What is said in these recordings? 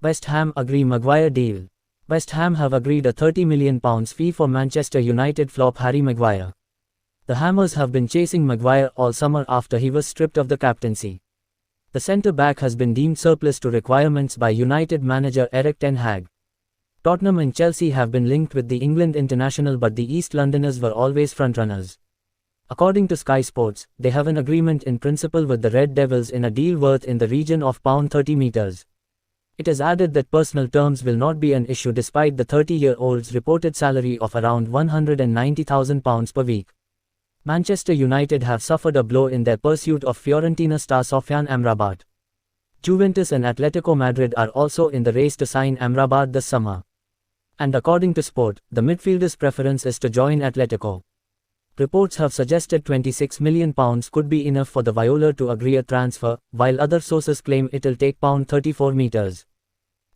West Ham agree Maguire deal. West Ham have agreed a £30 million fee for Manchester United flop Harry Maguire. The Hammers have been chasing Maguire all summer after he was stripped of the captaincy. The centre-back has been deemed surplus to requirements by United manager Erik ten Hag. Tottenham and Chelsea have been linked with the England international, but the East Londoners were always frontrunners. According to Sky Sports, they have an agreement in principle with the Red Devils in a deal worth in the region of £30 million. It has added that personal terms will not be an issue despite the 30-year-old's reported salary of around £190,000 per week. Manchester United have suffered a blow in their pursuit of Fiorentina star Sofyan Amrabat. Juventus and Atletico Madrid are also in the race to sign Amrabat this summer. And according to Sport, the midfielder's preference is to join Atletico. Reports have suggested £26 million could be enough for the Viola to agree a transfer, while other sources claim it'll take £34 million.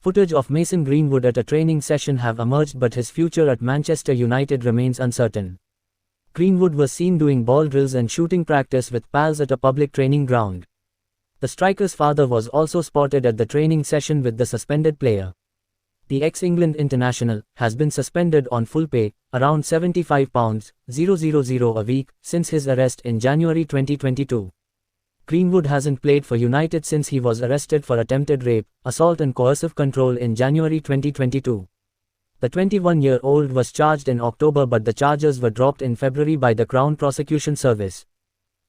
Footage of Mason Greenwood at a training session have emerged, but his future at Manchester United remains uncertain. Greenwood was seen doing ball drills and shooting practice with pals at a public training ground. The striker's father was also spotted at the training session with the suspended player. The ex-England international has been suspended on full pay, around £75,000 a week, since his arrest in January 2022. Greenwood hasn't played for United since he was arrested for attempted rape, assault and coercive control in January 2022. The 21-year-old was charged in October, but the charges were dropped in February by the Crown Prosecution Service.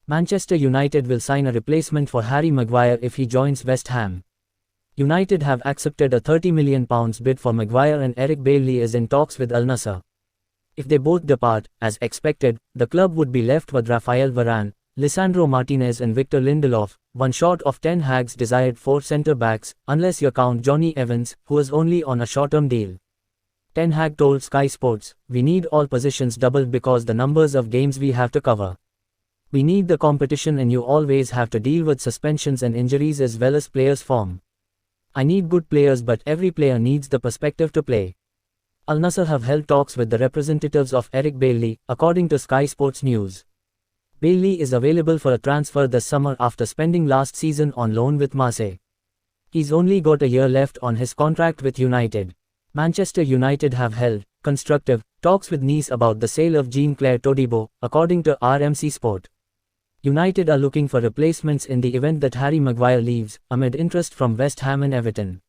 Manchester United will sign a replacement for Harry Maguire if he joins West Ham. United have accepted a £30 million bid for Maguire, and Eric Bailly is in talks with Al Nassr. If they both depart, as expected, the club would be left with Rafael Varane, Lisandro Martinez and Victor Lindelof, one short of Ten Hag's desired 4 centre-backs, unless you count Johnny Evans, who is only on a short-term deal. Ten Hag told Sky Sports, "We need all positions doubled because the numbers of games we have to cover. We need the competition, and you always have to deal with suspensions and injuries as well as players' form. I need good players, but every player needs the perspective to play." Al Nassr have held talks with the representatives of Eric Bailly, according to Sky Sports News. Bailly is available for a transfer this summer after spending last season on loan with Marseille. He's only got a year left on his contract with United. Manchester United have held constructive talks with Nice about the sale of Jean-Claire Todibo, according to RMC Sport. United are looking for replacements in the event that Harry Maguire leaves, amid interest from West Ham and Everton.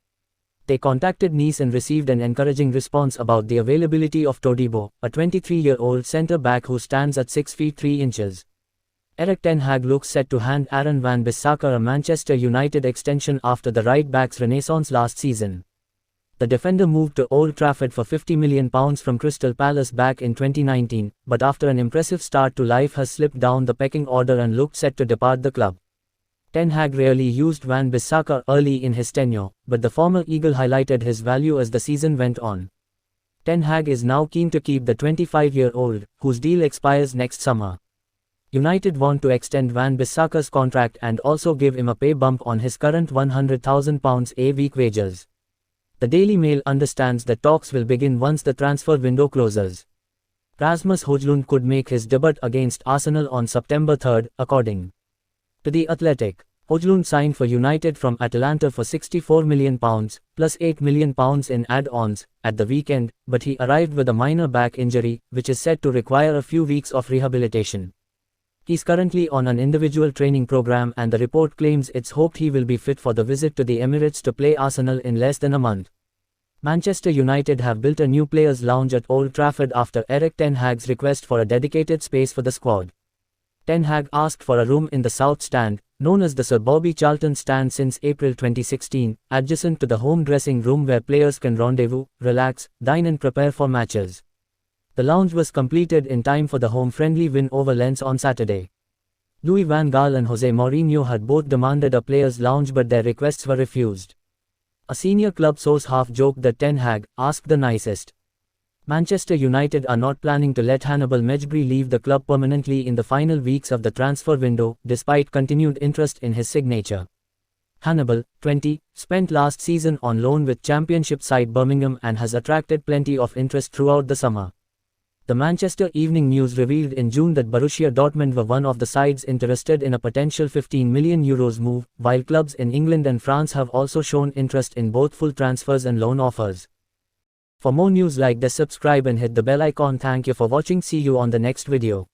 They contacted Nice and received an encouraging response about the availability of Todibo, a 23-year-old centre-back who stands at 6 feet 3 inches. Erik ten Hag looks set to hand Aaron van Bissaka a Manchester United extension after the right-back's renaissance last season. The defender moved to Old Trafford for £50 million from Crystal Palace back in 2019, but after an impressive start to life has slipped down the pecking order and looked set to depart the club. Ten Hag rarely used Van Bissaka early in his tenure, but the former Eagle highlighted his value as the season went on. Ten Hag is now keen to keep the 25-year-old, whose deal expires next summer. United want to extend Van Bissaka's contract and also give him a pay bump on his current £100,000 a week wages. The Daily Mail understands that talks will begin once the transfer window closes. Rasmus Højlund could make his debut against Arsenal on September 3, according to The Athletic. Højlund signed for United from Atalanta for £64 million, plus £8 million in add-ons, at the weekend, but he arrived with a minor back injury, which is said to require a few weeks of rehabilitation. He's currently on an individual training program, and the report claims it's hoped he will be fit for the visit to the Emirates to play Arsenal in less than a month. Manchester United have built a new players' lounge at Old Trafford after Erik ten Hag's request for a dedicated space for the squad. Ten Hag asked for a room in the South Stand, known as the Sir Bobby Charlton Stand since April 2016, adjacent to the home dressing room where players can rendezvous, relax, dine and prepare for matches. The lounge was completed in time for the home-friendly win over Lens on Saturday. Louis van Gaal and Jose Mourinho had both demanded a players' lounge, but their requests were refused. A senior club source half-joked that Ten Hag asked the nicest. Manchester United are not planning to let Hannibal Mejbri leave the club permanently in the final weeks of the transfer window, despite continued interest in his signature. Hannibal, 20, spent last season on loan with Championship side Birmingham and has attracted plenty of interest throughout the summer. The Manchester Evening News revealed in June that Borussia Dortmund were one of the sides interested in a potential €15 million move, while clubs in England and France have also shown interest in both full transfers and loan offers. For more news like this, subscribe and hit the bell icon. Thank you for watching. See you on the next video.